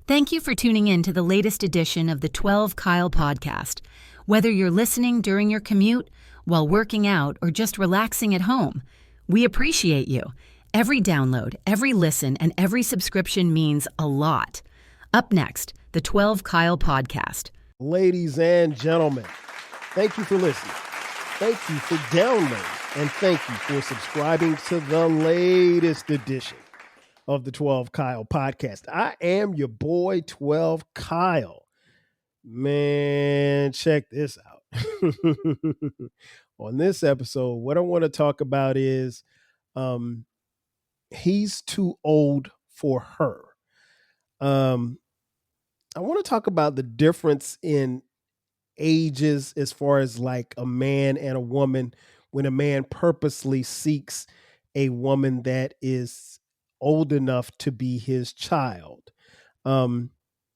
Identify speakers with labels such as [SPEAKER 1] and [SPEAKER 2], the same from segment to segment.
[SPEAKER 1] Thank you for tuning in to the latest edition of the 12 Kyle podcast. Whether you're listening during your commute, while working out, or just relaxing at home, we appreciate you. Every download, every listen, and every subscription means a lot. Up next, the 12 Kyle podcast.
[SPEAKER 2] Ladies and gentlemen, thank you for listening. Thank you for downloading. And thank you for subscribing to the latest edition of the 12 Kyle podcast. I am your boy, 12 Kyle. Man, check this out. On this episode, what I want to talk about is he's too old for her. I want to talk about the difference in ages as far as like a man and a woman when a man purposely seeks a woman that is old enough to be his child. Now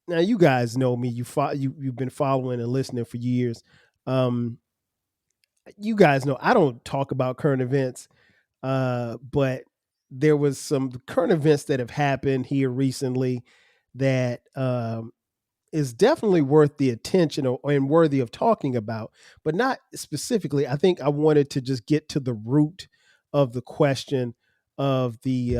[SPEAKER 2] you guys know me. You've been following and listening for years. You guys know I don't talk about current events, but there was some current events that have happened here recently that is definitely worth the attention and worthy of talking about, but not specifically. I think I wanted to just get to the root of the question of the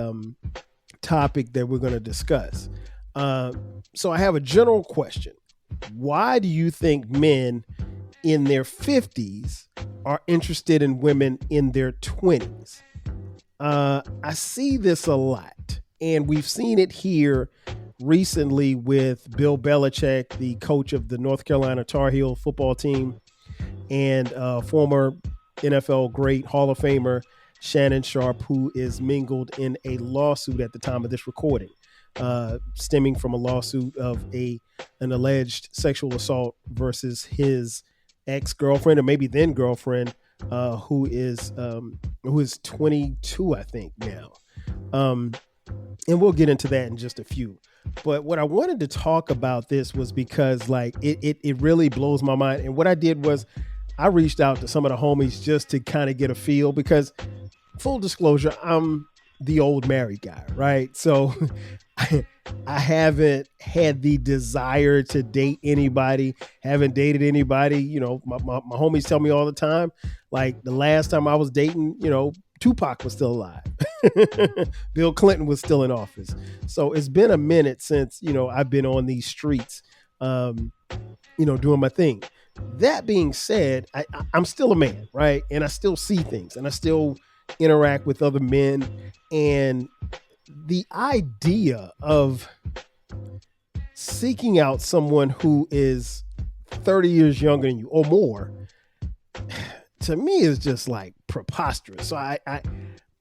[SPEAKER 2] topic that we're going to discuss. So I have a general question. Why do you think men in their 50s are interested in women in their 20s? I see this a lot, and we've seen it here recently with Bill Belichick, the coach of the North Carolina Tar Heel football team, and former NFL great Hall of Famer Shannon Sharpe, who is mingled in a lawsuit at the time of this recording, stemming from a lawsuit of an alleged sexual assault versus his ex-girlfriend, or maybe then girlfriend, who is 22, I think now. And we'll get into that in just a few. But what I wanted to talk about this was because like it really blows my mind. And what I did was I reached out to some of the homies just to kind of get a feel, because full disclosure, I'm the old married guy, right? So I haven't had the desire to date anybody, haven't dated anybody. You know, my homies tell me all the time, like the last time I was dating, you know, Tupac was still alive. Bill Clinton was still in office. So it's been a minute since, you know, I've been on these streets, you know, doing my thing. That being said, I'm still a man, right? And I still see things, and I still interact with other men. And the idea of seeking out someone who is 30 years younger than you or more, to me, is just like preposterous. So I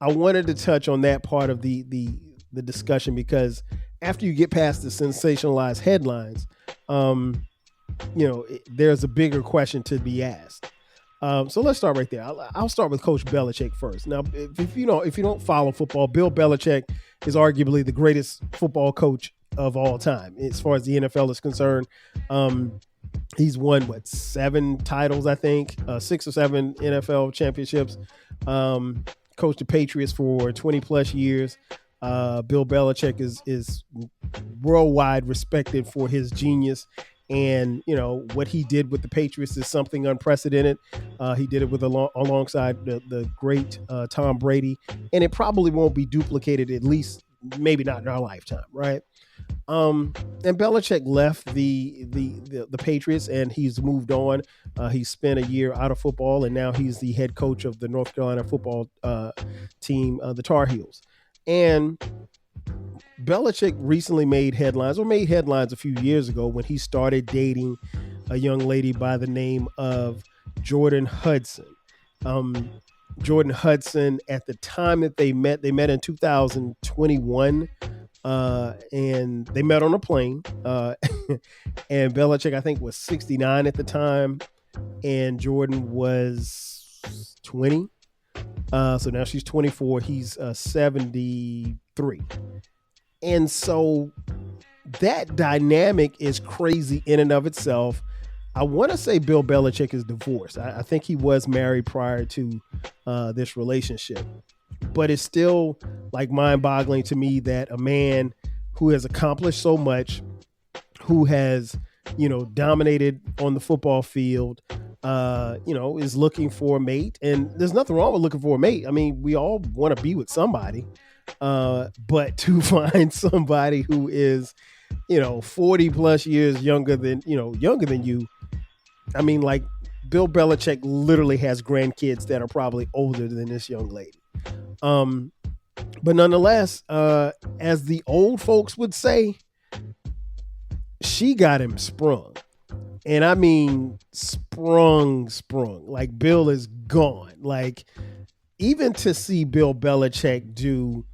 [SPEAKER 2] wanted to touch on that part of the discussion, because after you get past the sensationalized headlines, you know, there's a bigger question to be asked. So let's start right there. I'll start with Coach Belichick first. Now, if you don't follow football, Bill Belichick is arguably the greatest football coach of all time as far as the NFL is concerned. He's won 7 titles, I think, 6 or 7 NFL championships. Coached the Patriots for 20 plus years. Bill Belichick is worldwide respected for his genius. And, you know, what he did with the Patriots is something unprecedented. He did it with alongside the great Tom Brady. And it probably won't be duplicated, at least maybe not in our lifetime, right? And Belichick left the Patriots, and he's moved on. He spent a year out of football, and now he's the head coach of the North Carolina football team, the Tar Heels. And Belichick recently made headlines a few years ago when he started dating a young lady by the name of Jordan Hudson. Jordan Hudson, at the time that they met in 2021, and they met on a plane. And Belichick, I think, was 69 at the time, and Jordan was 20. So now she's 24. He's 73. And so that dynamic is crazy in and of itself. I want to say Bill Belichick is divorced. I think he was married prior to this relationship. But it's still like mind-boggling to me that a man who has accomplished so much, who has, dominated on the football field, is looking for a mate. And there's nothing wrong with looking for a mate. I mean, we all want to be with somebody. But to find somebody who is, 40 plus years younger than you. I mean, like Bill Belichick literally has grandkids that are probably older than this young lady. But nonetheless, as the old folks would say, she got him sprung. And I mean, sprung. Like Bill is gone. Like, even to see Bill Belichick do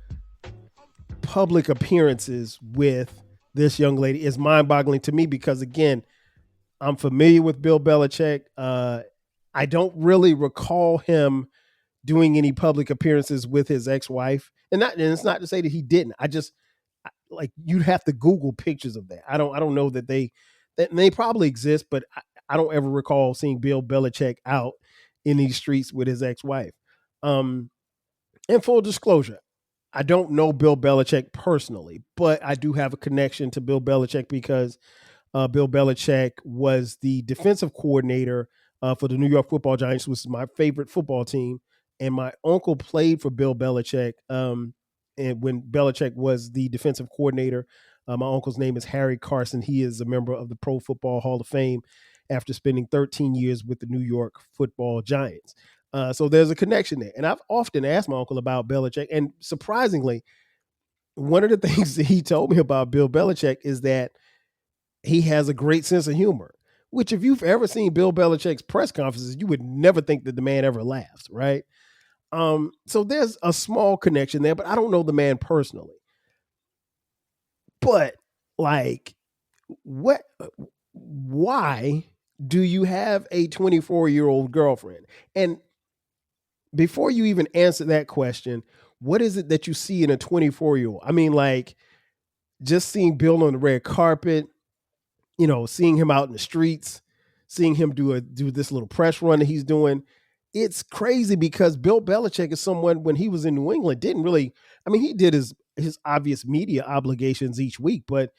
[SPEAKER 2] public appearances with this young lady is mind-boggling to me because, again, I'm familiar with Bill Belichick. I don't really recall him doing any public appearances with his ex-wife. And it's not to say that he didn't. Like, you'd have to Google pictures of that. I don't know that they probably exist, but I don't ever recall seeing Bill Belichick out in these streets with his ex-wife. And full disclosure, I don't know Bill Belichick personally, but I do have a connection to Bill Belichick because Bill Belichick was the defensive coordinator for the New York Football Giants, which is my favorite football team. And my uncle played for Bill Belichick. And when Belichick was the defensive coordinator, my uncle's name is Harry Carson. He is a member of the Pro Football Hall of Fame after spending 13 years with the New York Football Giants. So there's a connection there. And I've often asked my uncle about Belichick. And surprisingly, one of the things that he told me about Bill Belichick is that he has a great sense of humor, which if you've ever seen Bill Belichick's press conferences, you would never think that the man ever laughs, right? So there's a small connection there, but I don't know the man personally. But like, why do you have a 24-year-old girlfriend? And before you even answer that question, what is it that you see in a 24-year-old? I mean, like, just seeing Bill on the red carpet, seeing him out in the streets, seeing him do this little press run that he's doing. It's crazy because Bill Belichick is someone, when he was in New England, didn't really, I mean, he did his obvious media obligations each week, but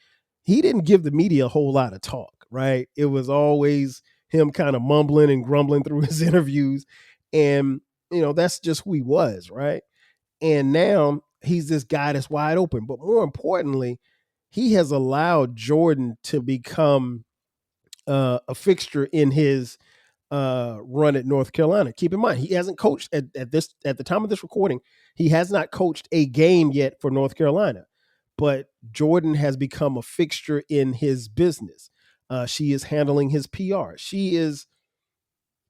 [SPEAKER 2] he didn't give the media a whole lot of talk, right? It was always him kind of mumbling and grumbling through his interviews. And, that's just who he was, right? And now he's this guy that's wide open. But more importantly, he has allowed Jordan to become a fixture in his run at North Carolina. Keep in mind, he hasn't coached at the time of this recording. He has not coached a game yet for North Carolina, but Jordan has become a fixture in his business. She is handling his PR. She is,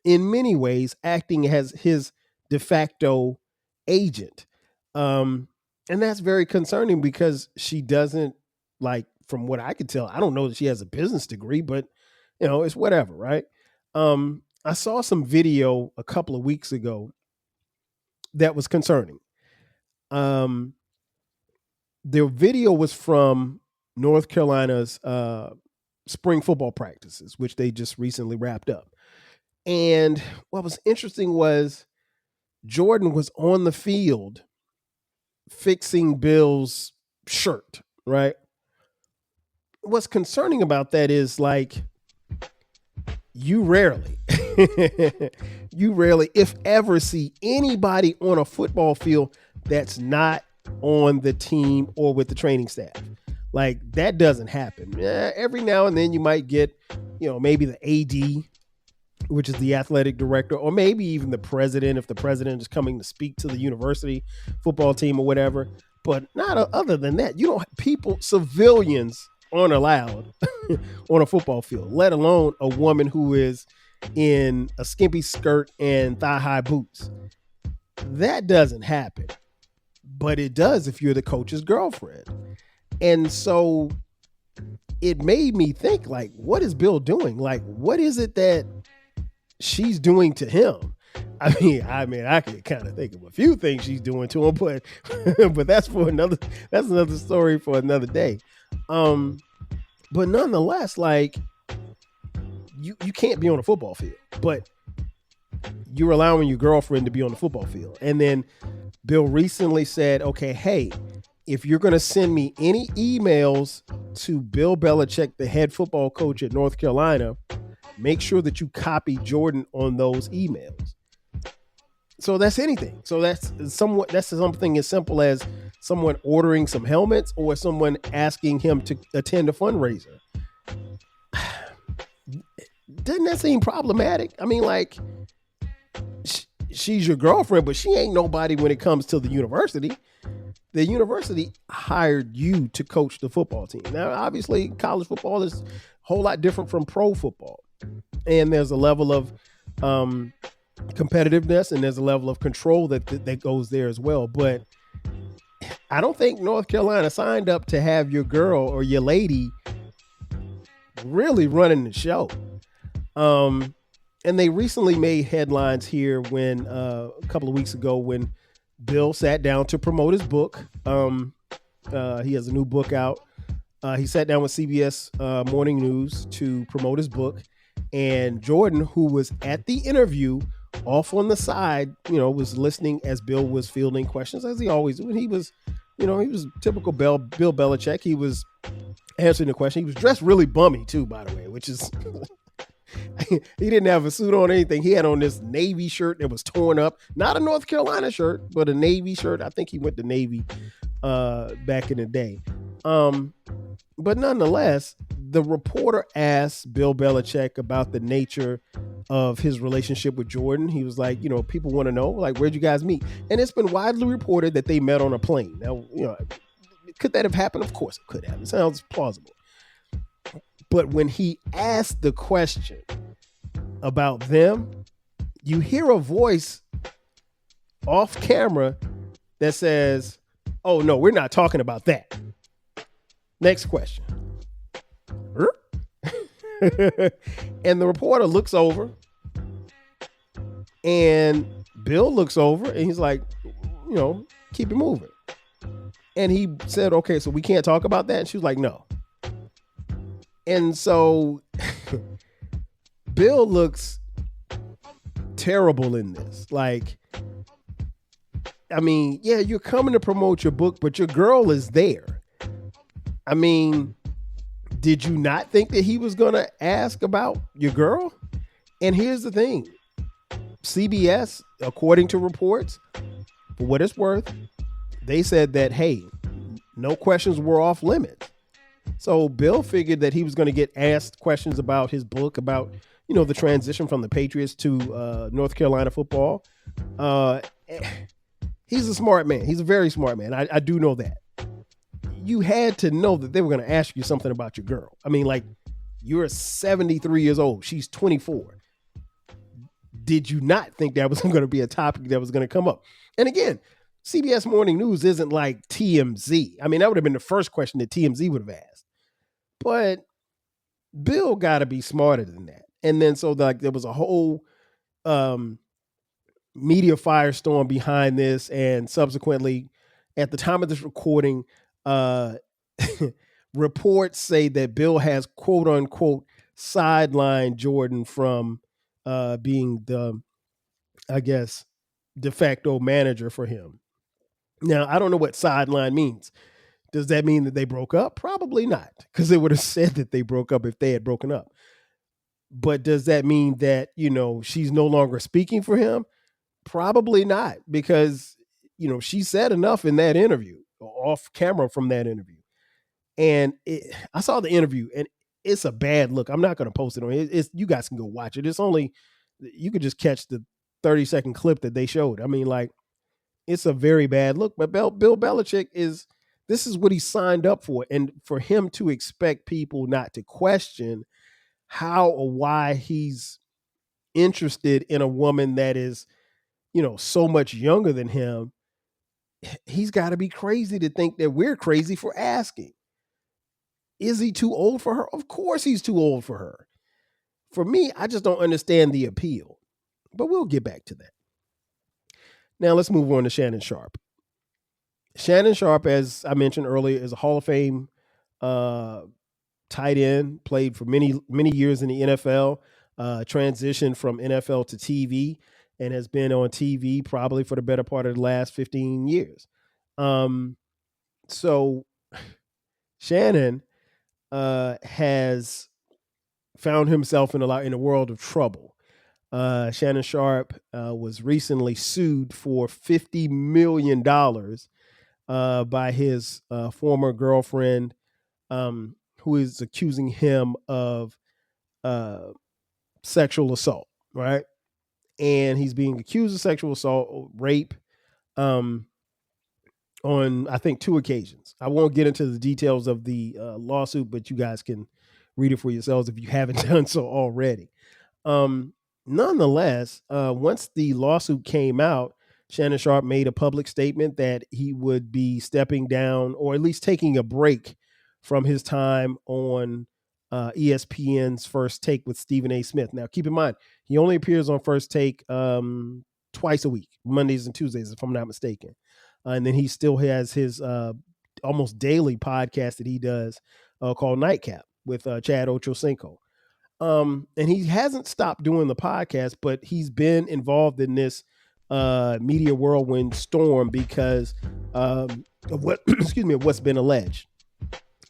[SPEAKER 2] in many ways, acting as his de facto agent. And that's very concerning because she doesn't, like, from what I can tell, I don't know that she has a business degree, but it's whatever, right? I saw some video a couple of weeks ago that was concerning. The video was from North Carolina's spring football practices, which they just recently wrapped up. And what was interesting was Jordan was on the field fixing Bill's shirt, right? What's concerning about that is, like, you rarely, if ever, see anybody on a football field that's not on the team or with the training staff. Like, that doesn't happen. Every now and then you might get, maybe the AD, which is the athletic director, or maybe even the president, if the president is coming to speak to the university football team or whatever. But not other than that, civilians aren't allowed on a football field, let alone a woman who is in a skimpy skirt and thigh-high boots. That doesn't happen. But it does if you're the coach's girlfriend. And so it made me think, like, what is Bill doing? Like, what is it that she's doing to him? I mean, I could kind of think of a few things she's doing to him, but that's another story for another day. But nonetheless, like, you can't be on a football field, but you're allowing your girlfriend to be on the football field. And then Bill recently said, okay, hey, if you're going to send me any emails to Bill Belichick, the head football coach at North Carolina, make sure that you copy Jordan on those emails. So that's anything. So that's something as simple as someone ordering some helmets or someone asking him to attend a fundraiser. Doesn't that seem problematic? I mean, like, she's your girlfriend, but she ain't nobody when it comes to the university. The university hired you to coach the football team. Now, obviously, college football is a whole lot different from pro football. And there's a level of competitiveness and there's a level of control that goes there as well. But I don't think North Carolina signed up to have your girl or your lady really running the show. And they recently made headlines here when a couple of weeks ago when Bill sat down to promote his book. He has a new book out. He sat down with CBS Morning News to promote his book. And Jordan, who was at the interview off on the side, was listening as Bill was fielding questions, as he always do. And he was typical Bill Belichick. He was answering the question. He was dressed really bummy too, by the way, which is... He didn't have a suit on or anything. He had on this Navy shirt that was torn up. Not a North Carolina shirt, but a Navy shirt. I think he went to Navy back in the day. But nonetheless, the reporter asked Bill Belichick about the nature of his relationship with Jordan. He was like, people want to know, like, where'd you guys meet? And it's been widely reported that they met on a plane. Now, could that have happened? Of course it could have. It sounds plausible. But when he asked the question about them, you hear a voice off camera that says, "Oh, no, we're not talking about that." Next question. And the reporter looks over and Bill looks over and he's like, keep it moving. And he said, "Okay, so we can't talk about that?" And she was like, "No." And so Bill looks terrible in this. Like, I mean, yeah, you're coming to promote your book, but your girl is there. I mean, did you not think that he was going to ask about your girl? And here's the thing. CBS, according to reports, for what it's worth, they said that, hey, no questions were off limits. So Bill figured that he was going to get asked questions about his book, about, the transition from the Patriots to North Carolina football. He's a smart man. He's a very smart man. I do know that. You had to know that they were going to ask you something about your girl. I mean, like, you're 73 years old. She's 24. Did you not think that was going to be a topic that was going to come up? And again, CBS Morning News isn't like TMZ. I mean, that would have been the first question that TMZ would have asked. But Bill got to be smarter than that. And then so there was a whole media firestorm behind this. And subsequently, at the time of this recording, reports say that Bill has, quote unquote, sidelined Jordan from being the, I guess, de facto manager for him. Now, I don't know what sideline means. Does that mean that they broke up? Probably not, because they would have said that they broke up if they had broken up. But does that mean that, she's no longer speaking for him? Probably not, because, she said enough in that interview, off camera from that interview. And I saw the interview and it's a bad look. I'm not going to post it on it. You guys can go watch it. It's only, you could just catch the 30-second clip that they showed. I mean, like, it's a very bad look. But Bill Belichick this is what he signed up for. And for him to expect people not to question how or why he's interested in a woman that is, so much younger than him, he's got to be crazy to think that we're crazy for asking. Is he too old for her? Of course he's too old for her. For me, I just don't understand the appeal. But we'll get back to that. Now let's move on to Shannon Sharpe. Shannon Sharpe, as I mentioned earlier, is a Hall of Fame tight end, played for many, many years in the NFL, transitioned from NFL to TV, and has been on TV probably for the better part of the last 15 years. So Shannon has found himself in a world of trouble. Shannon Sharpe was recently sued for $50 million by his former girlfriend, who is accusing him of uh, sexual assault, right? And he's being accused of sexual assault, rape, um, on I think two occasions. I won't get into the details of the lawsuit, but you guys can read it for yourselves if you haven't done so already. Um, Nonetheless, once the lawsuit came out, Shannon Sharpe made a public statement that he would be stepping down, or at least taking a break from his time on ESPN's First Take with Stephen A. Smith. Now, keep in mind, he only appears on First Take twice a week, Mondays and Tuesdays, if I'm not mistaken. And then he still has his almost daily podcast that he does called Nightcap with Chad Ochocinco. And he hasn't stopped doing the podcast, but he's been involved in this media whirlwind storm because of what of what's been alleged.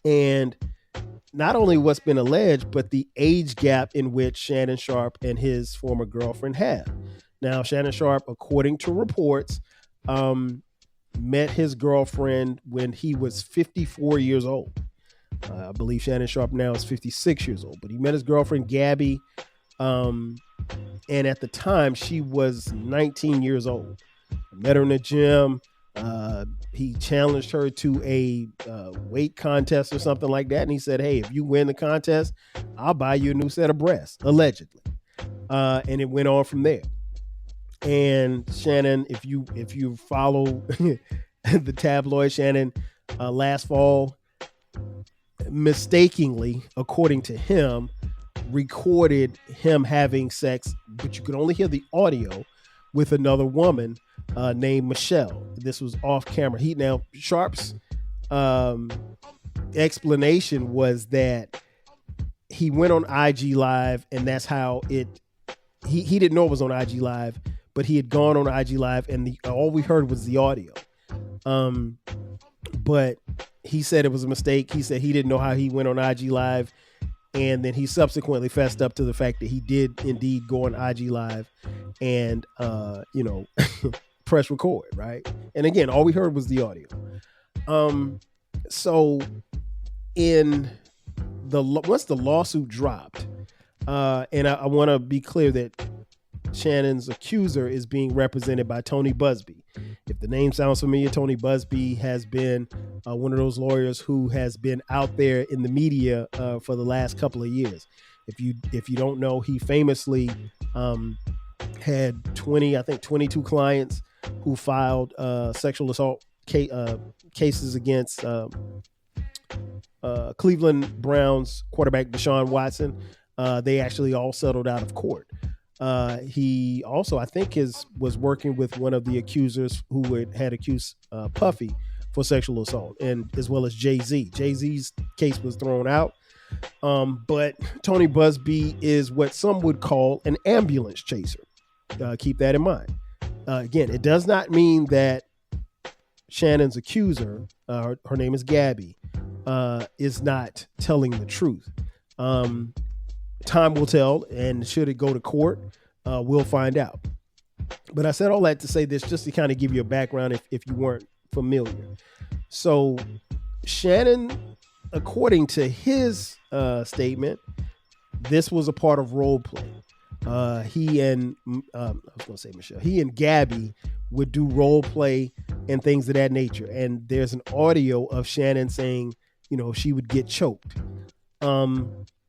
[SPEAKER 2] And not only what's been alleged, but the age gap in which Shannon Sharpe and his former girlfriend have. Now, Shannon Sharpe, according to reports, met his girlfriend when he was 54 years old. I believe Shannon Sharpe now is 56 years old, but he met his girlfriend, Gabby. And at the time, she was 19 years old. Met her in the gym. He challenged her to a weight contest or something like that. And he said, hey, if you win the contest, I'll buy you a new set of breasts, allegedly. And it went on from there. And Shannon, if you follow the tabloid, Shannon last fall mistakenly, according to him, recorded him having sex, but you could only hear the audio with another woman named Michelle. This was off camera. Sharpe's explanation was that he went on IG Live, and that's how he didn't know it was on IG Live, but he had gone on IG Live, and all we heard was the audio. But he said it was a mistake. He said he didn't know how he went on IG Live. And then he subsequently fessed up to the fact that he did indeed go on IG Live and, press record, right? And again, all we heard was the audio. So once the lawsuit dropped, and I want to be clear that Shannon's accuser is being represented by Tony Busby. If the name sounds familiar, Tony Busby has been one of those lawyers who has been out there in the media for the last couple of years. If you don't know, he famously had 22 clients who filed sexual assault cases against Cleveland Browns quarterback Deshaun Watson. They actually all settled out of court. He also, I think, was working with one of the accusers who had accused Puffy for sexual assault, and as well as Jay-Z. Jay-Z's case was thrown out, but Tony Busby is what some would call an ambulance chaser. Keep that in mind. Again, it does not mean that Shannon's accuser, her name is Gabby, is not telling the truth. Time will tell, and should it go to court, we'll find out. But I said all that to say this, just to kind of give you a background if you weren't familiar. So Shannon, according to his statement, this was a part of role play. He and Gabby would do role play and things of that nature. And there's an audio of Shannon saying, she would get choked.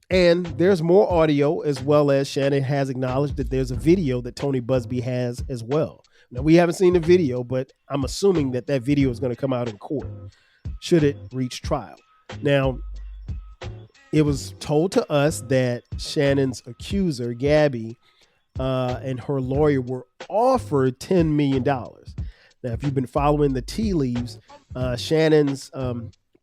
[SPEAKER 2] And there's more audio, as well as Shannon has acknowledged that there's a video that Tony Busby has as well. Now, we haven't seen the video, but I'm assuming that video is going to come out in court should it reach trial. Now, it was told to us that Shannon's accuser, Gabby, and her lawyer were offered $10 million. Now, if you've been following the tea leaves, Shannon's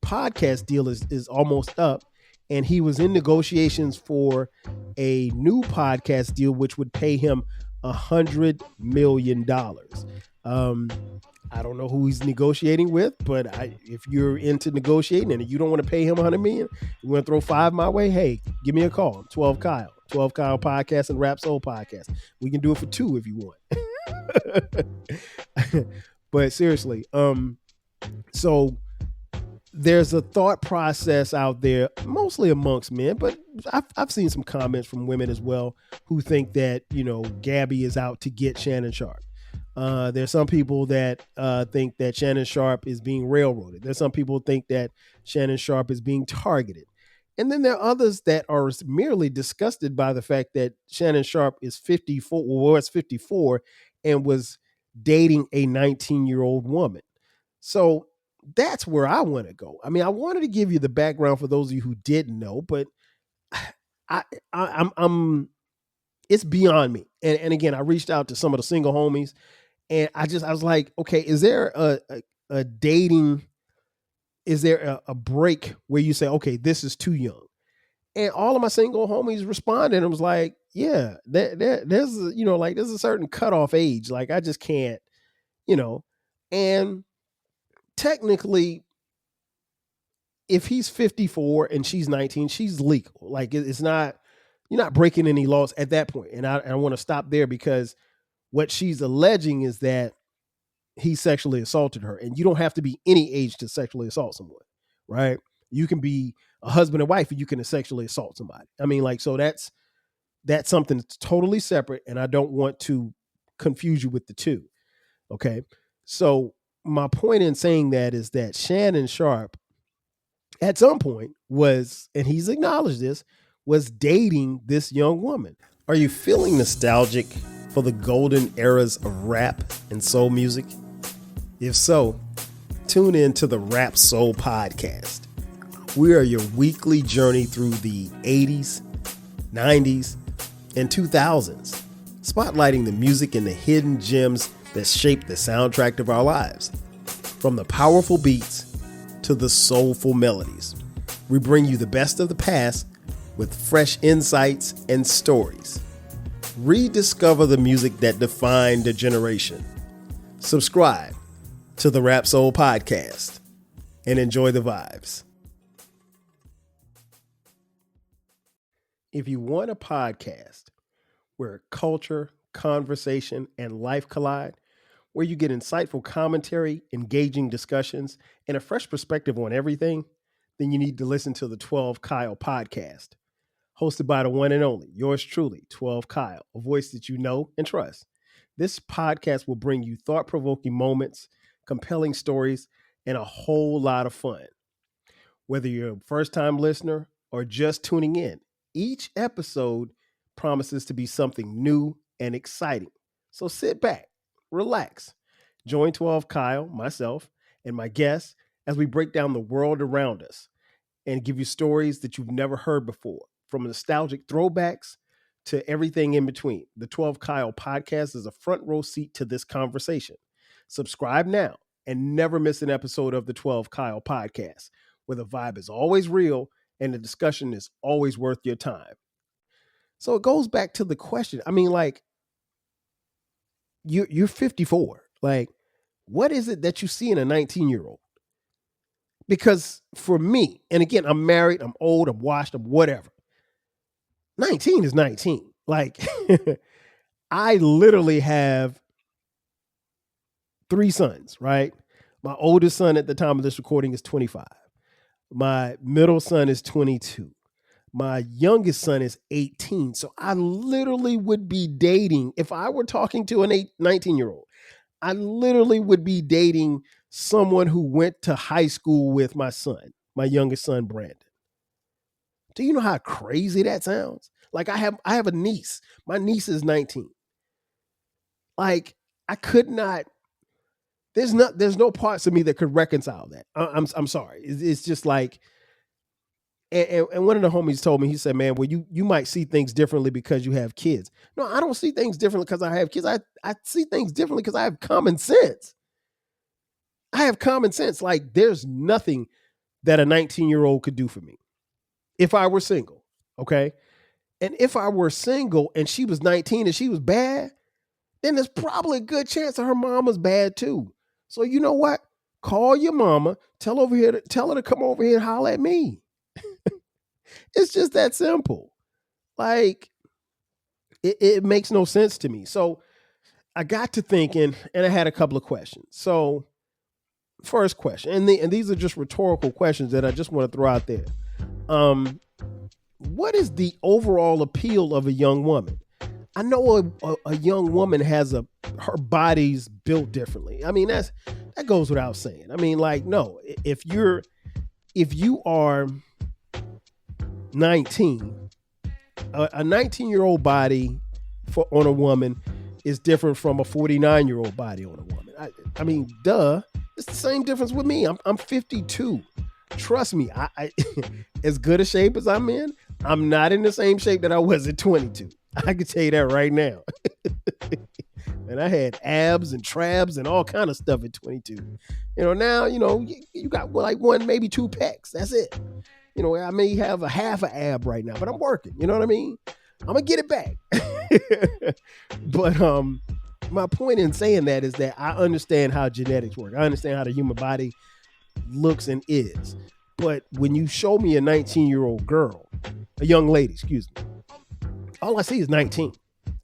[SPEAKER 2] podcast deal is almost up. And he was in negotiations for a new podcast deal, which would pay him $100 million. Um, I don't know who he's negotiating with, but if you're into negotiating and you don't want to pay him $100 million, you want to throw 5 my way, hey, give me a call. 12 Kyle podcast and Rap Soul podcast. We can do it for 2 if you want. But seriously, so there's a thought process out there, mostly amongst men, but I've seen some comments from women as well who think that, Gabby is out to get Shannon Sharpe. There's some people that think that Shannon Sharpe is being railroaded. There's some people who think that Shannon Sharpe is being targeted. And then there are others that are merely disgusted by the fact that Shannon Sharpe is 54, or was 54, and was dating a 19-year-old woman. So that's where I want to go. I mean, I wanted to give you the background for those of you who didn't know, but I'm it's beyond me. And again, I reached out to some of the single homies, and I was like, okay, is there a dating? Is there a break where you say, okay, this is too young? And all of my single homies responded and was like, yeah, there's there's a certain cutoff age. Like I just can't, and technically, if he's 54 and she's 19, she's legal. Like it's not, you're not breaking any laws at that point. And I want to stop there because what she's alleging is that he sexually assaulted her, and you don't have to be any age to sexually assault someone, right? You can be a husband and wife and you can sexually assault somebody. I mean, like, so that's something that's totally separate, and I don't want to confuse you with the two. Okay. So my point in saying that is that Shannon Sharpe at some point was, and he's acknowledged this, was dating this young woman. Are you feeling nostalgic for the golden eras of rap and soul music? If so, tune in to the Rap Soul podcast. We are your weekly journey through the 80s, 90s, and 2000s, spotlighting the music and the hidden gems that shaped the soundtrack of our lives. From the powerful beats to the soulful melodies, we bring you the best of the past with fresh insights and stories. Rediscover the music that defined a generation. Subscribe to the Rap Soul podcast and enjoy the vibes. If you want a podcast where culture, conversation, and life collide, where you get insightful commentary, engaging discussions, and a fresh perspective on everything, then you need to listen to the 12 Kyle podcast. Hosted by the one and only, yours truly, 12 Kyle, a voice that you know and trust. This podcast will bring you thought-provoking moments, compelling stories, and a whole lot of fun. Whether you're a first-time listener or just tuning in, each episode promises to be something new and exciting. So sit back, relax, join 12 Kyle, myself, and my guests as we break down the world around us and give you stories that you've never heard before, from nostalgic throwbacks to everything in between. The 12 Kyle podcast is a front row seat to this conversation. Subscribe now and never miss an episode of the 12 Kyle podcast, where the vibe is always real and the discussion is always worth your time. So it goes back to the question. I mean, like, you're 54. Like, what is it that you see in a 19-year-old? Because for me, and again, I'm married, I'm old, I'm washed, I'm whatever. 19 is 19. Like, I literally have 3 sons, right? My oldest son at the time of this recording is 25. My middle son is 22. My youngest son is 18. So I literally would be dating, if I were talking to an 19-year-old, I literally would be dating someone who went to high school with my son, my youngest son, Brandon. Do you know how crazy that sounds? Like, I have a niece. My niece is 19. Like, I could not, there's no parts of me that could reconcile that. I'm sorry. It's just like, and one of the homies told me, he said, man, well, you might see things differently because you have kids. No, I don't see things differently because I have kids. I see things differently because I have common sense. I have common sense. Like, there's nothing that a 19-year-old could do for me if I were single. Okay. And if I were single and she was 19 and she was bad, then there's probably a good chance that her mama's bad too. So you know what? Call your mama, tell her to come over here and holler at me. It's just that simple. Like it makes no sense to me. So I got to thinking, and I had a couple of questions. So first question, and these are just rhetorical questions that I just want to throw out there. What is the overall appeal of a young woman? I know a young woman has her body's built differently. I mean, that goes without saying. I mean, like, no, if you are 19, a 19-year-old body on a woman is different from a 49-year-old body on a woman. I mean, duh. It's the same difference with me. I'm 52. Trust me, I as good a shape as I'm in, I'm not in the same shape that I was at 22. I can tell you that right now. And I had abs and trabs and all kind of stuff at 22. Now, you got like one, maybe two pecs. That's it. I may have a half an ab right now, but I'm working. You know what I mean? I'm gonna get it back. But my point in saying that is that I understand how genetics work. I understand how the human body looks and is. But when you show me a 19-year-old girl, a young lady, excuse me, all I see is 19.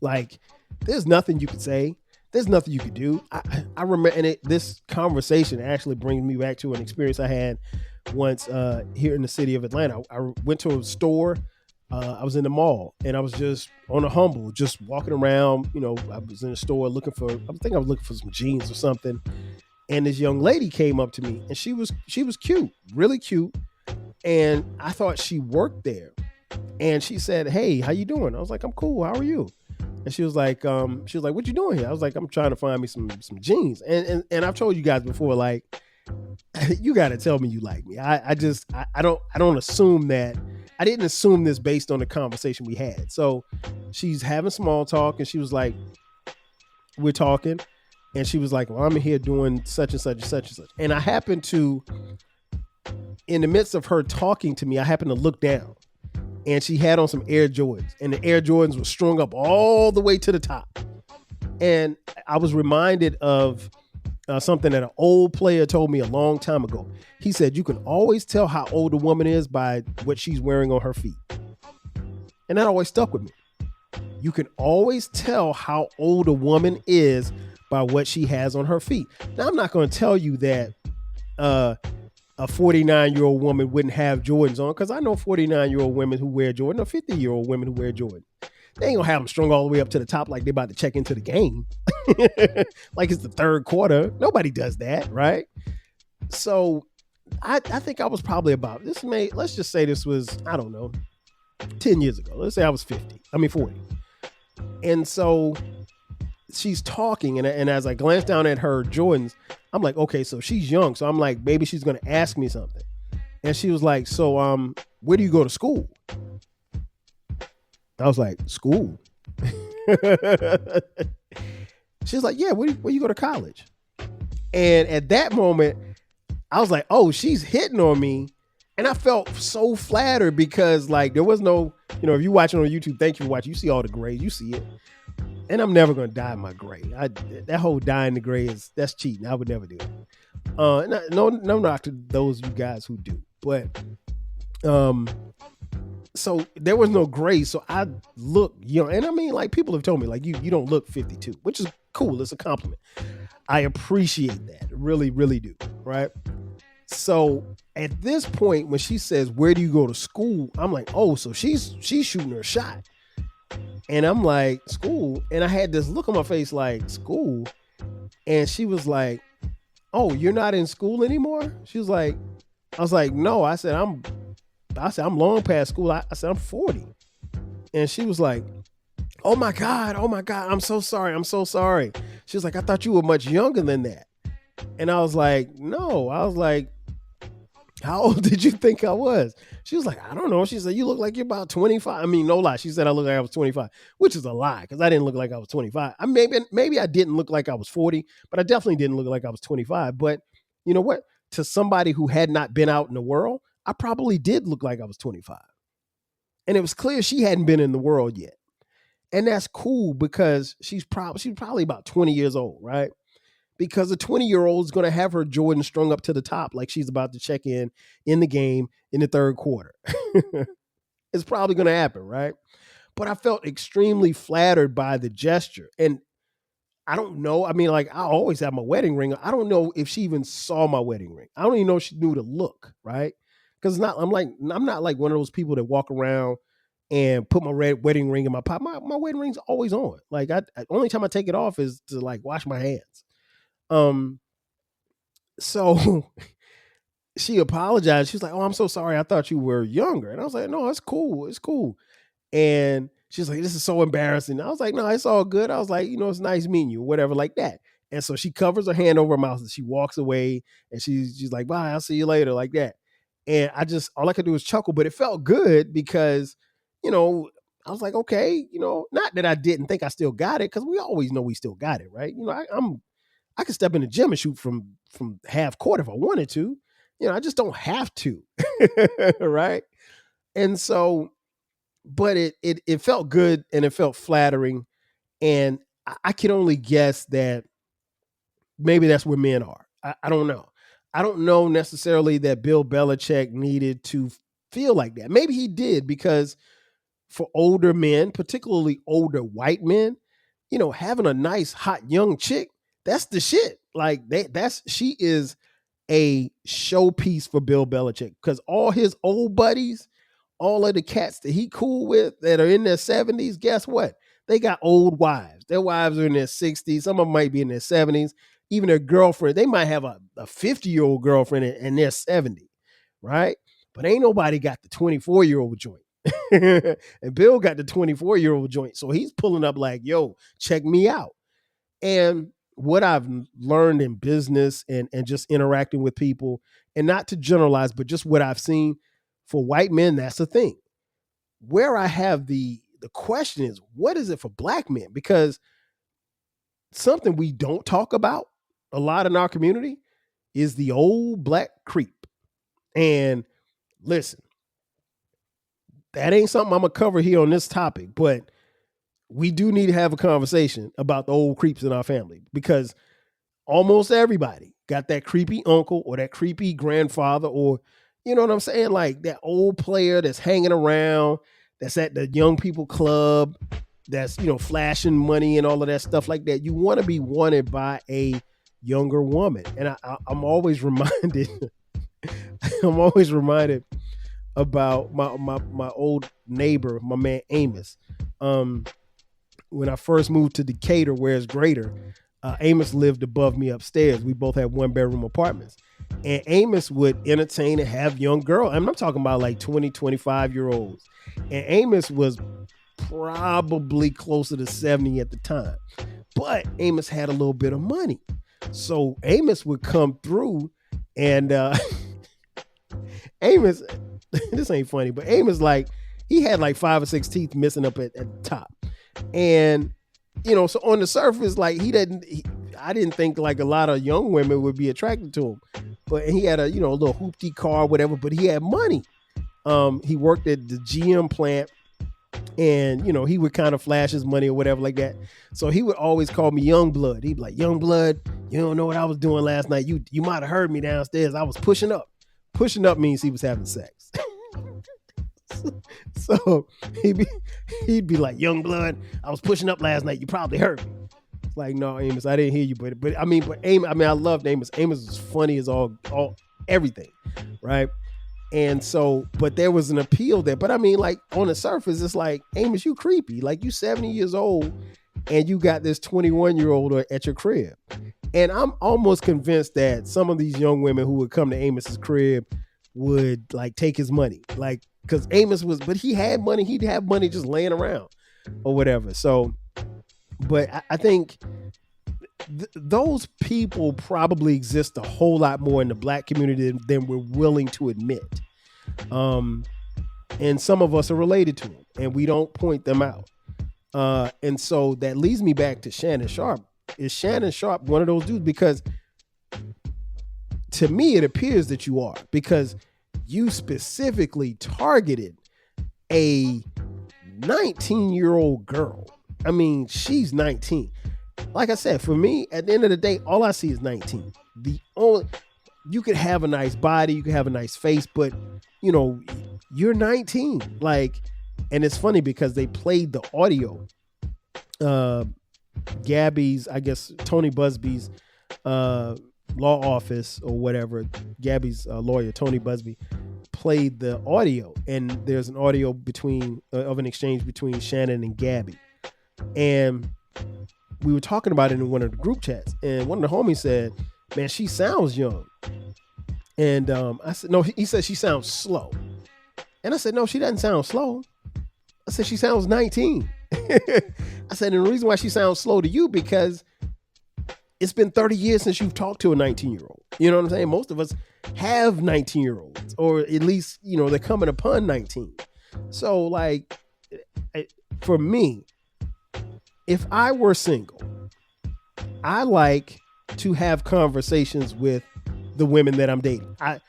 [SPEAKER 2] Like, there's nothing you could say. There's nothing you could do. I remember, and this conversation actually brings me back to an experience I had once here in the city of Atlanta. I went to a store. I was in the mall, and I was just on a humble, just walking around. I was in the store I think I was looking for some jeans or something. And this young lady came up to me, and she was cute, really cute. And I thought she worked there. And she said, "Hey, how you doing?" I was like, "I'm cool. How are you?" And she was like, "What you doing here?" I was like, "I'm trying to find me some jeans." And I've told you guys before, like, you got to tell me you like me. I don't assume that. I didn't assume this based on the conversation we had. So she's having small talk, and she was like, we're talking, and she was like, "Well, I'm here doing such and such and such and such." And I happened to, in the midst of her talking to me, I happened to look down, and she had on some Air Jordans, and the Air Jordans were strung up all the way to the top. And I was reminded of something that an old player told me a long time ago. He said, "You can always tell how old a woman is by what she's wearing on her feet." And that always stuck with me. You can always tell how old a woman is by what she has on her feet. Now, I'm not going to tell you that a 49-year-old woman wouldn't have Jordans on, because I know 49-year-old women who wear Jordan, or 50-year-old women who wear Jordan. They ain't gonna have them strung all the way up to the top like they about to check into the game. Like it's the third quarter. Nobody does that, right? So I think I was probably about let's just say this was, I don't know, 10 years ago. Let's say I was 40. And so she's talking, and as I glance down at her Jordans, I'm like, okay, so she's young. So I'm like, maybe she's gonna ask me something. And she was like, "So where do you go to school?" I was like, "School?" She's like, "Yeah, where you go to college?" And at that moment, I was like, "Oh, she's hitting on me." And I felt so flattered, because like there was no, if you're watching on YouTube, thank you for watching. You see all the grades, you see it. And I'm never gonna dye my gray. That whole dyeing the gray that's cheating. I would never do it. No knock to those you guys who do, but so there was no gray, so I look young. And I mean, like, people have told me, like, you don't look 52, which is cool. It's a compliment. I appreciate that, really, really do, right? So at this point, when she says, "Where do you go to school?" I'm like, oh, so she's shooting her shot. And I'm like, "School?" And I had this look on my face like, "School?" And she was like, "Oh, you're not in school anymore?" She was like, I was like, "No." I said, I'm long past school. I said, "I'm 40. And she was like, oh my God. I'm so sorry. She was like, "I thought you were much younger than that." And I was like, "No." I was like, "How old did you think I was?" She was like, "I don't know." She said, "You look like you're about 25. I mean, no lie. She said I look like I was 25, which is a lie, because I didn't look like I was 25. Maybe I didn't look like I was 40, but I definitely didn't look like I was 25. But you know what? To somebody who had not been out in the world, I probably did look like I was 25. And it was clear she hadn't been in the world yet. And that's cool because she's probably about 20 years old, right? Because a 20-year-old is going to have her Jordan strung up to the top like she's about to check in the game in the third quarter. It's probably going to happen, right? But I felt extremely flattered by the gesture. And I don't know. I mean, like, I always have my wedding ring. I don't know if she even saw my wedding ring. I don't even know if she knew the look, right? Because I'm not like one of those people that walk around and put my red wedding ring in my pocket. My wedding ring's always on. Like, only time I take it off is to like wash my hands. So she apologized. She was like, "Oh, I'm so sorry. I thought you were younger." And I was like, "No, it's cool. It's cool." And she's like, "This is so embarrassing." I was like, "No, it's all good." I was like, "It's nice meeting you," whatever, like that. And so she covers her hand over her mouth and she walks away and she's like, "Bye, I'll see you later," like that. And all I could do was chuckle, but it felt good because, I was like, okay, not that I didn't think I still got it, because we always know we still got it, right? I could step in the gym and shoot from half court if I wanted to. I just don't have to. Right. And so, but it felt good and it felt flattering. And I can only guess that maybe that's where men are. I don't know. I don't know necessarily that Bill Belichick needed to feel like that. Maybe he did, because for older men, particularly older white men, having a nice hot young chick, that's the shit. Like she is a showpiece for Bill Belichick, because all his old buddies, all of the cats that he cool with that are in their 70s, guess what? They got old wives. Their wives are in their 60s. Some of them might be in their 70s. Even their girlfriend, they might have a 50-year-old girlfriend and they're 70, right? But ain't nobody got the 24-year-old joint. And Bill got the 24-year-old joint. So he's pulling up like, "Yo, check me out." And what I've learned in business and just interacting with people, and not to generalize, but just what I've seen, for white men, that's the thing. Where I have the question is, what is it for black men? Because something we don't talk about a lot in our community is the old black creep. And listen, that ain't something I'm going to cover here on this topic, but we do need to have a conversation about the old creeps in our family, because almost everybody got that creepy uncle or that creepy grandfather, or, you know what I'm saying? Like that old player that's hanging around, that's at the young people club, that's, flashing money and all of that stuff like that. You want to be wanted by a younger woman. And I'm always reminded, I'm always reminded about my old neighbor, my man Amos. When I first moved to Decatur, where it's greater, Amos lived above me upstairs. We both had 1-bedroom apartments. And Amos would entertain and have young girls. I'm talking about like 20, 25-year-olds. And Amos was probably closer to 70 at the time. But Amos had a little bit of money. So Amos would come through and Amos, this ain't funny, but Amos, like, he had like 5 or 6 teeth missing up at the top. And, so on the surface, like, I didn't think like a lot of young women would be attracted to him. But he had a little hoopty car, whatever, but he had money. He worked at the GM plant, and, he would kind of flash his money or whatever like that. So he would always call me Young Blood. He'd be like, "Young Blood, you don't know what I was doing last night. You might have heard me downstairs. I was pushing up." Pushing up means he was having sex. So he'd be like, "Young Blood, I was pushing up last night. You probably heard me." It's like, "No, Amos, I didn't hear you." But I loved Amos. Amos was funny as all everything, right? And so, but there was an appeal there. But I mean, like, on the surface, it's like, "Amos, you creepy. Like, you 70 years old and you got this 21-year-old at your crib." And I'm almost convinced that some of these young women who would come to Amos's crib would like take his money, like, because Amos but he had money. He'd have money just laying around or whatever. So, but I think those people probably exist a whole lot more in the black community than we're willing to admit. And some of us are related to them and we don't point them out. And so that leads me back to Shannon Sharpe. Is Shannon Sharpe one of those dudes? Because to me, it appears that you are, because you specifically targeted a 19-year-old girl. I mean, she's 19. Like I said, for me, at the end of the day, all I see is 19. The only You could have a nice body, you could have a nice face, but you know, you're 19. Like, and it's funny because they played the audio. Uh, Gabby's, I guess Tony Busby's uh, law office or whatever. Gabby's lawyer, Tony Busby, played the audio, and there's an audio between of an exchange between Shannon and Gabby, and we were talking about it in one of the group chats, and one of the homies said, "Man, she sounds young." And I said, "No." He said she sounds slow, and I said, "No, she doesn't sound slow." I said she sounds 19. I said, and the reason why she sounds slow to you because it's been 30 years since you've talked to a 19-year-old. You know what I'm saying? Most of us have 19-year-olds, or at least, they're coming upon 19. So like, for me, if I were single, I like to have conversations with the women that I'm dating. I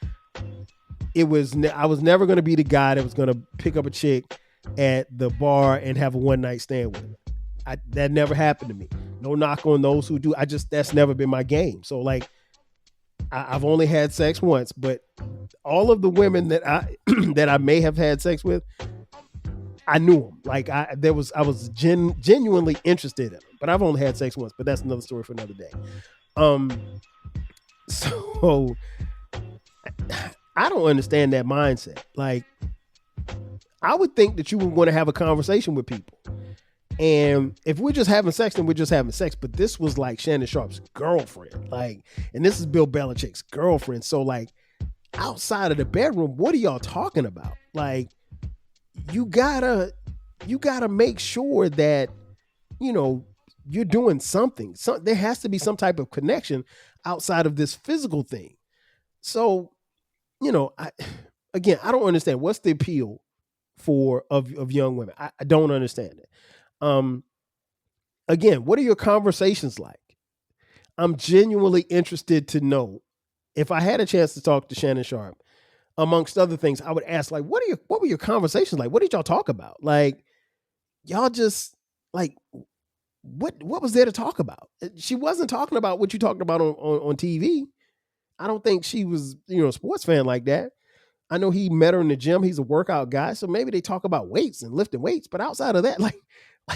[SPEAKER 2] was never going to be the guy that was going to pick up a chick at the bar and have a one night stand with her. That never happened to me. No knock on those who do. That's never been my game. So like, I've only had sex once, but all of the women that I that I may have had sex with, I knew them. Like I was genuinely interested in them, but I've only had sex once. But that's another story for another day. So I don't understand that mindset. Like, I would think that you would want to have a conversation with people. And if we're just having sex, then we're just having sex. But this was like Shannon Sharpe's girlfriend. Like, and this is Bill Belichick's girlfriend. So like, outside of the bedroom, what are y'all talking about? Like, you gotta make sure that, you're doing something. There has to be some type of connection outside of this physical thing. So, I don't understand what's the appeal of young women. I don't understand it. Again, what are your conversations like? I'm genuinely interested to know. If I had a chance to talk to Shannon Sharpe, amongst other things, I would ask, like, what were your conversations like? What did y'all talk about? Like, y'all just like, what was there to talk about? She wasn't talking about what you talked about on TV. I don't think she was, a sports fan like that. I know he met her in the gym. He's a workout guy. So maybe they talk about weights and lifting weights. But outside of that, like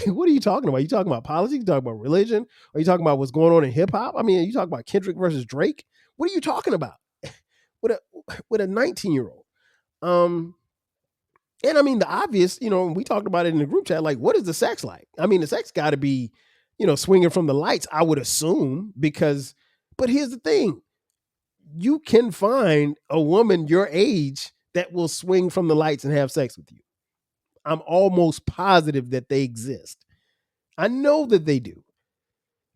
[SPEAKER 2] what are you talking about? You talking about politics? You talking about religion? Are you talking about what's going on in hip hop? I mean, are you talking about Kendrick versus Drake? What are you talking about with a 19-year-old? And I mean, the obvious, we talked about it in the group chat. Like, what is the sex like? I mean, the sex got to be, swinging from the lights, I would assume, but here's the thing. You can find a woman your age that will swing from the lights and have sex with you. I'm almost positive that they exist. I know that they do.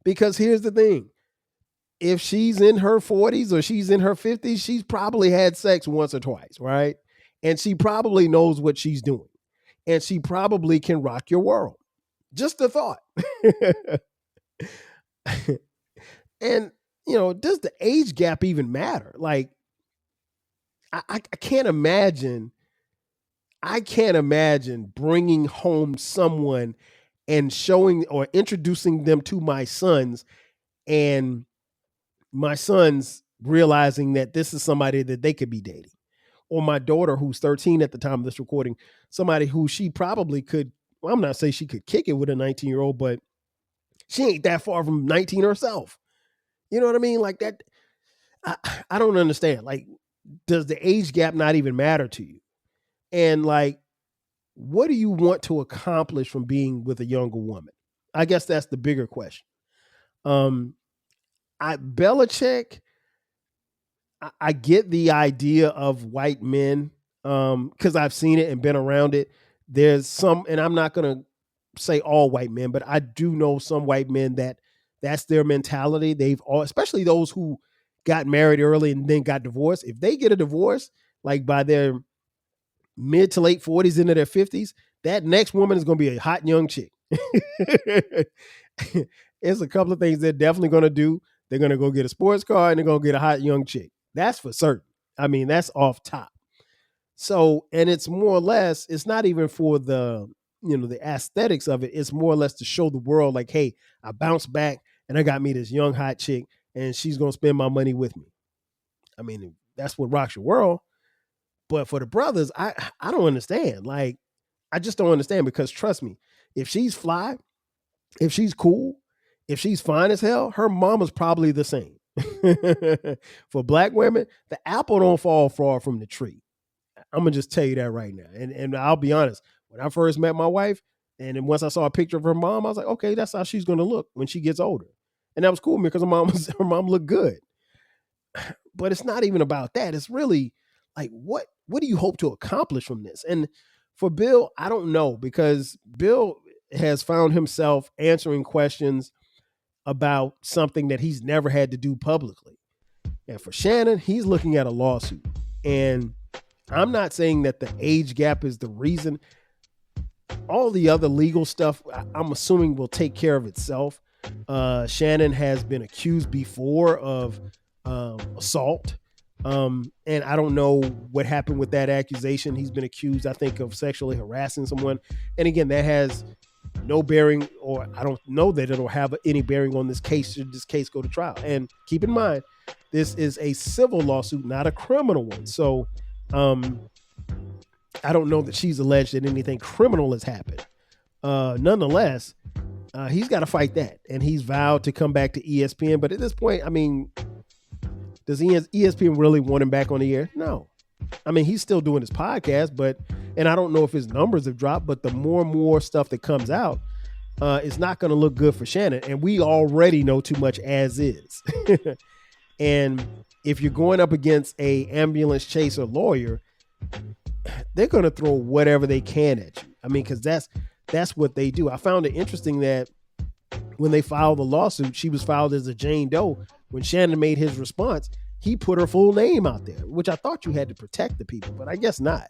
[SPEAKER 2] Because here's the thing. If she's in her 40s or she's in her 50s, she's probably had sex once or twice, right? And she probably knows what she's doing. And she probably can rock your world. Just a thought. And, does the age gap even matter? Like, I can't imagine. I can't imagine bringing home someone and showing or introducing them to my sons, and my sons realizing that this is somebody that they could be dating, or my daughter, who's 13 at the time of this recording, somebody who she probably could. Well, I'm not saying she could kick it with a 19-year-old, but she ain't that far from 19 herself. You know what I mean? Like that. I don't understand. Like, does the age gap not even matter to you? And like, what do you want to accomplish from being with a younger woman? I guess that's the bigger question. Belichick, I get the idea of white men, because I've seen it and been around it. There's some, and I'm not going to say all white men, but I do know some white men that's their mentality. They've all, especially those who got married early and then got divorced. If they get a divorce, like by their mid to late 40s into their 50s, that next woman is going to be a hot young chick. It's a couple of things they're definitely going to do. They're going to go get a sports car and they're going to get a hot young chick. That's for certain. I mean, that's off top. So, and it's more or less, it's not even for the the aesthetics of it, it's more or less to show the world like, hey, I bounced back and I got me this young hot chick and she's going to spend my money with me. I mean, that's what rocks your world. But for the brothers, I don't understand. Like, I just don't understand, because trust me, if she's fly, if she's cool, if she's fine as hell, her mama's probably the same. For black women, the apple don't fall far from the tree. I'm gonna just tell you that right now. And I'll be honest, when I first met my wife, and then once I saw a picture of her mom, I was like, okay, that's how she's gonna look when she gets older. And that was cool because her mom looked good. But it's not even about that. It's really like, what do you hope to accomplish from this? And for Bill, I don't know, because Bill has found himself answering questions about something that he's never had to do publicly. And for Shannon, he's looking at a lawsuit. And I'm not saying that the age gap is the reason. All the other legal stuff, I'm assuming, will take care of itself. Shannon has been accused before of assault. And I don't know what happened with that accusation. He's been accused, I think, of sexually harassing someone. And again, that has no bearing, or I don't know that it'll have any bearing on this case should this case go to trial. And keep in mind, this is a civil lawsuit, not a criminal one. So I don't know that she's alleged that anything criminal has happened. Nonetheless, he's got to fight that. And he's vowed to come back to ESPN. But at this point, I mean, does ESPN really want him back on the air? No. I mean, he's still doing his podcast, and I don't know if his numbers have dropped, but the more and more stuff that comes out, it's not going to look good for Shannon. And we already know too much as is. And if you're going up against a ambulance chaser lawyer, they're going to throw whatever they can at you. I mean, because that's what they do. I found it interesting that when they filed the lawsuit, she was filed as a Jane Doe. When Shannon made his response, he put her full name out there, which I thought you had to protect the people, but I guess not.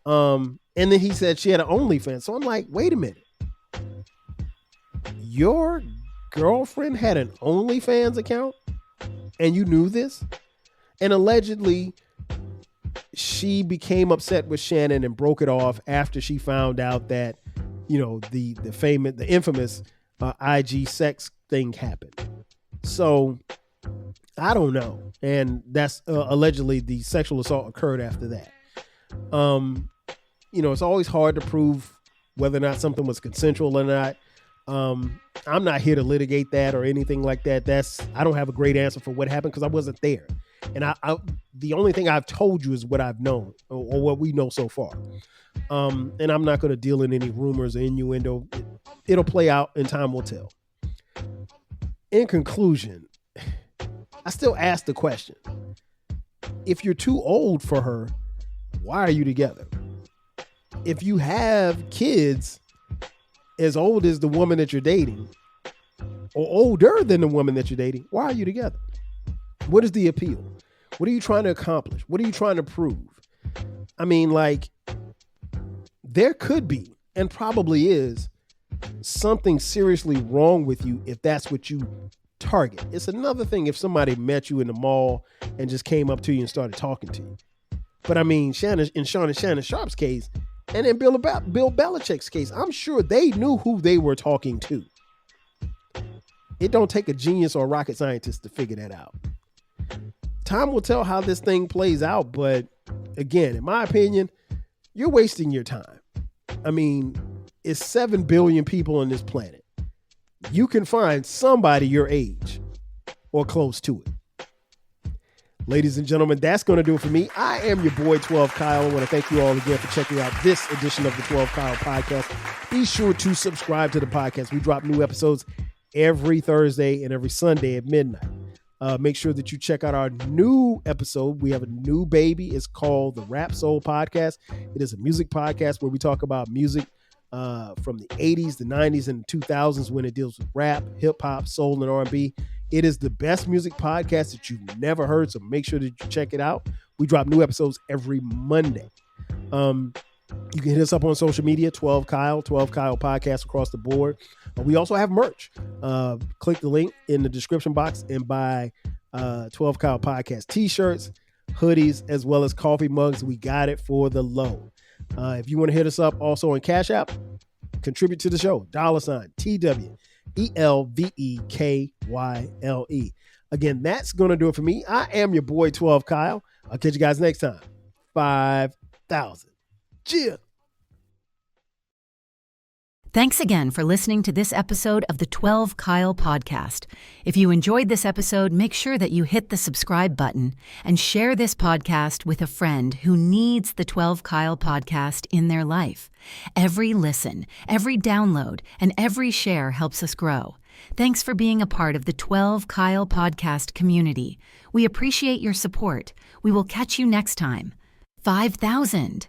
[SPEAKER 2] And then he said she had an OnlyFans. So I'm like, wait a minute. Your girlfriend had an OnlyFans account and you knew this? And allegedly, she became upset with Shannon and broke it off after she found out that, the infamous IG sex thing happened. So I don't know. And that's allegedly the sexual assault occurred after that. It's always hard to prove whether or not something was consensual or not. I'm not here to litigate that or anything like that. I don't have a great answer for what happened because I wasn't there. And the only thing I've told you is what I've known or what we know so far. And I'm not going to deal in any rumors or innuendo. It'll play out and time will tell. In conclusion, I still ask the question, if you're too old for her, why are you together? If you have kids as old as the woman that you're dating or older than the woman that you're dating, why are you together? What is the appeal? What are you trying to accomplish? What are you trying to prove? I mean, like, there could be, and probably is, something seriously wrong with you if that's what you target. It's another thing if somebody met you in the mall and just came up to you and started talking to you. But I mean, Shannon Sharpe's case, and in Bill Belichick's case, I'm sure they knew who they were talking to. It don't take a genius or a rocket scientist to figure that out. Time will tell how this thing plays out, but again, in my opinion, you're wasting your time. I mean, it's 7 billion people on this planet. You can find somebody your age or close to it. Ladies and gentlemen, that's going to do it for me. I am your boy, 12 Kyle. I want to thank you all again for checking out this edition of the 12 Kyle podcast. Be sure to subscribe to the podcast. We drop new episodes every Thursday and every Sunday at midnight. Make sure that you check out our new episode. We have a new baby. It's called the Rap Soul Podcast. It is a music podcast where we talk about music from the 80s, the 90s, and the 2000s when it deals with rap, hip hop, soul, and R&B. It is the best music podcast that you've never heard, so make sure that you check it out. We drop new episodes every Monday. You can hit us up on social media, 12 Kyle Podcast across the board. We also have merch. Click the link in the description box and buy 12 Kyle Podcast t-shirts, hoodies, as well as coffee mugs. We got it for the low. If you want to hit us up also on Cash App, contribute to the show. $TWELVEKYLE. Again, that's going to do it for me. I am your boy 12 Kyle. I'll catch you guys next time. 5,000. Cheers.
[SPEAKER 1] Thanks again for listening to this episode of the 12 Kyle podcast. If you enjoyed this episode, make sure that you hit the subscribe button and share this podcast with a friend who needs the 12 Kyle podcast in their life. Every listen, every download, and every share helps us grow. Thanks for being a part of the 12 Kyle podcast community. We appreciate your support. We will catch you next time. 5,000.